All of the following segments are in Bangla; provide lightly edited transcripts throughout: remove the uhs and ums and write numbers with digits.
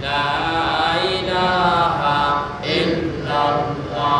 La ilaha illallah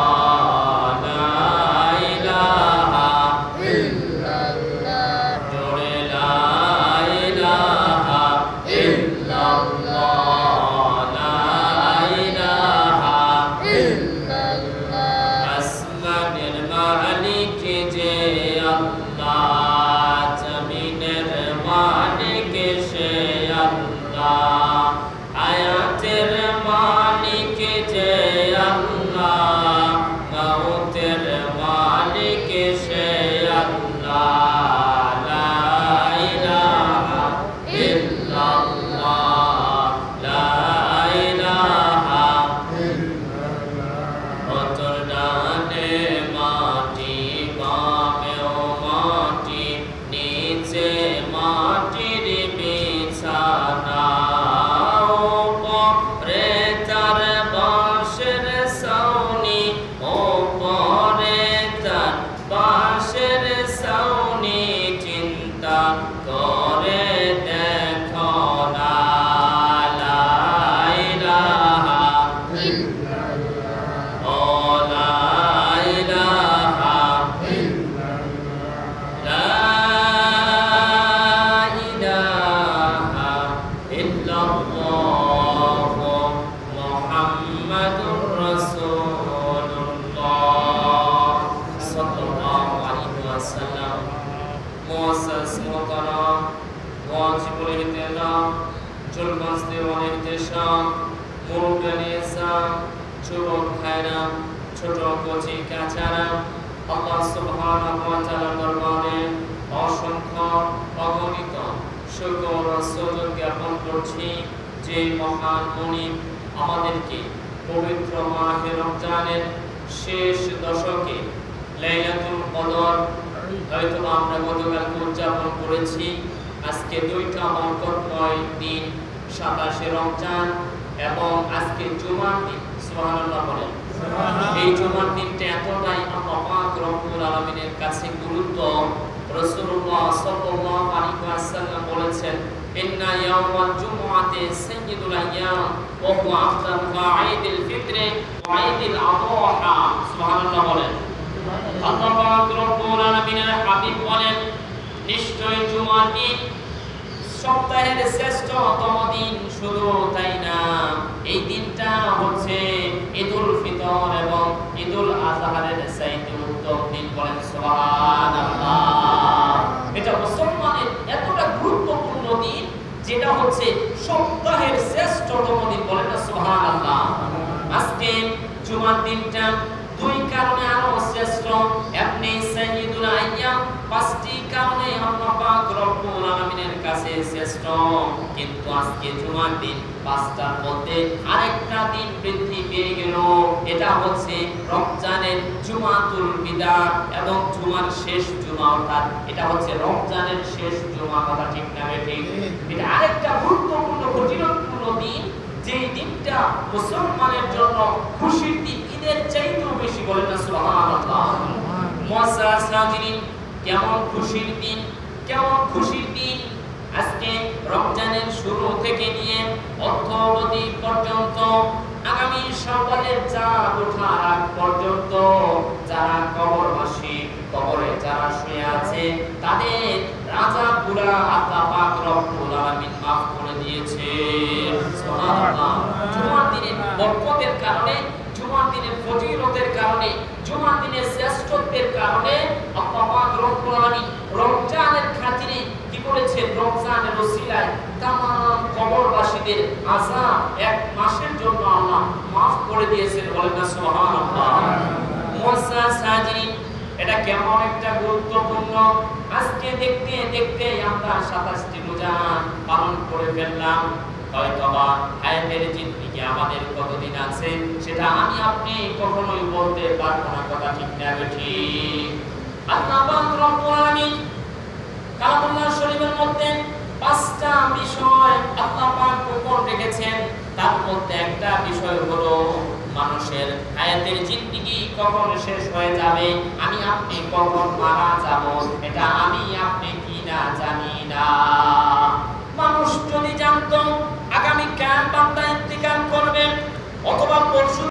মুহাম্মাদুর রাসূলুল্লাহ সাল্লাল্লাহু আলাইহি ওয়াসাল্লাম। মুআসসাস মুহতারাম ওয়াজিবুল ইহতিরাম জুলমাস দেওয়ানের দেশাম মুরব্বিয়ানিসা যুবক ভাইরা ছোট কচি কাচারা আল্লাহ সুবহানাহু ওয়া তাআলার দরবারে অসংখ্য অগণিত শুকর ও সুজুদ জ্ঞাপন করছি যে মহান মুনিব আমাদেরকে পবিত্র মাহে রমজানের শেষ দশকে লাইলাতুল কদর হয়তো আমরা গতকালকে উদযাপন করেছি। আজকে দুইটা বরকতময় দিন 27শে রমজান এবং আজকে জুমার দিন। সুবহানাল্লাহ বলেন। এই জুমার দিনটা এতটাই আল্লাহ পাক রব্বুল আলামিনের কাছে গুরুত্ব। রাসূলুল্লাহ সাল্লাল্লাহু আলাইহি ওয়াসাল্লাম বলেছেন, ইন্না ইয়াওমাল জুমআতি সাইয়্যিদুল আইয়াম ওয়া হুয়া আফদালু ঈদুল ফিত্র ওয়া ঈদুল আযহা। সুবহানাল্লাহ বলেন। আল্লাহ পাক রব্বুল আলামিনের হাবিব বলেন, নিশ্চয় জুমার দিন সপ্তাহের শ্রেষ্ঠতম দিন। শুধু তাই না, এই দিনটা হচ্ছে ঈদুল ফিতর এবং ঈদুল আযহারের চাইতে উত্তম দিন। বলেন সুবহানাল্লাহ। এটা মুসলমানের এতটা গুরুত্বপূর্ণ দিন যেটা হচ্ছে সপ্তাহের শ্রেষ্ঠতম দিন। বলেন না সুবহানাল্লাহ। আজকে জুমার দিনটা দুই কারণে আরো শ্রেষ্ঠ। আপনি সাইয়্যিদুল আইয়াম, পাঁচটি কারণে আল্লাহ পাক রব্বুল আলামিনের কাছে শ্রেষ্ঠ। কিন্তু আজকে জুমার দিন পাঁচটার মধ্যে আরেকটা দিন বৃদ্ধি পেয়ে গেল। এটা হচ্ছে রমজানের জুমাতুল বিদা এবং জুমার শেষ জুমা, অর্থাৎ এটা হচ্ছে রমজানের শেষ জুমা। কথা ঠিক না ঠিক? এটা আরেকটা গুরুত্বপূর্ণ ফজিলতপূর্ণ দিন, যে দিনটা মুসলমানের জন্য খুশির দিন, ঈদের চাইতেও বেশি। বলেন না সুবহানাল্লাহ। মুআসসাস হাজিরিন, কেমন খুশির দিন, কেমন খুশির দিন। আজকে রমজানের শুরু থেকে নিয়ে অর্ধবধি পর্যন্ত, আগামী সকালের চাঁদ ওঠার আগ পর্যন্ত যারা কবরবাসী, কবরে যারা শুয়ে আছে, তাদের রাজা পুরা আল্লাহ পাক রব্বুল আলামিন মাফ করে দিয়েছে। সুবহানাল্লাহ। জুমার দিনের বরকতের কারণে, জুমার দিনের ফজিলতের কারণে, জুমার দিনের শ্রেষ্ঠত্বের কারণে আল্লাহ পাক রব্বুল আলামিন রমজানের খাতিরে কি করেছেন? রমজানের ওসিলায় तमाम কবরবাসীদের আযাব এক মাসের জন্য আল্লাহ maaf করে দিয়েছেন। বলেন না সুবহানাল্লাহ। মুআসসাস হাজিরিন, এটা কেমন একটা গুরুত্বপূর্ণ। আজকে দেখতে দেখতে আমরা 27টি রোজা পালন করে ফেললাম। হয়তোবা হায়াতের জিন্দেগি আমাদের কতদিন আছে সেটা আমি আপনি কখনোই বলতে পারবো না। কথা ঠিক না ঠিক? আল্লাহ পাক রব্বুল আলামিন কালামুল্লাহ শরীফের মধ্যে 5টা বিষয় আল্লাহ পাক গোপন রেখেছেন। তার মধ্যে একটা বিষয় হলো মানুষের হায়াতের জিন্দেগি কখন শেষ হয়ে যাবে, আমি আপনি কখন মারা যাব, এটা আমি আপনি কি না জানি না। মানুষ যদি জানতো আগামী কাল বান্দা ইন্তিকাল করবে অথবা পরশু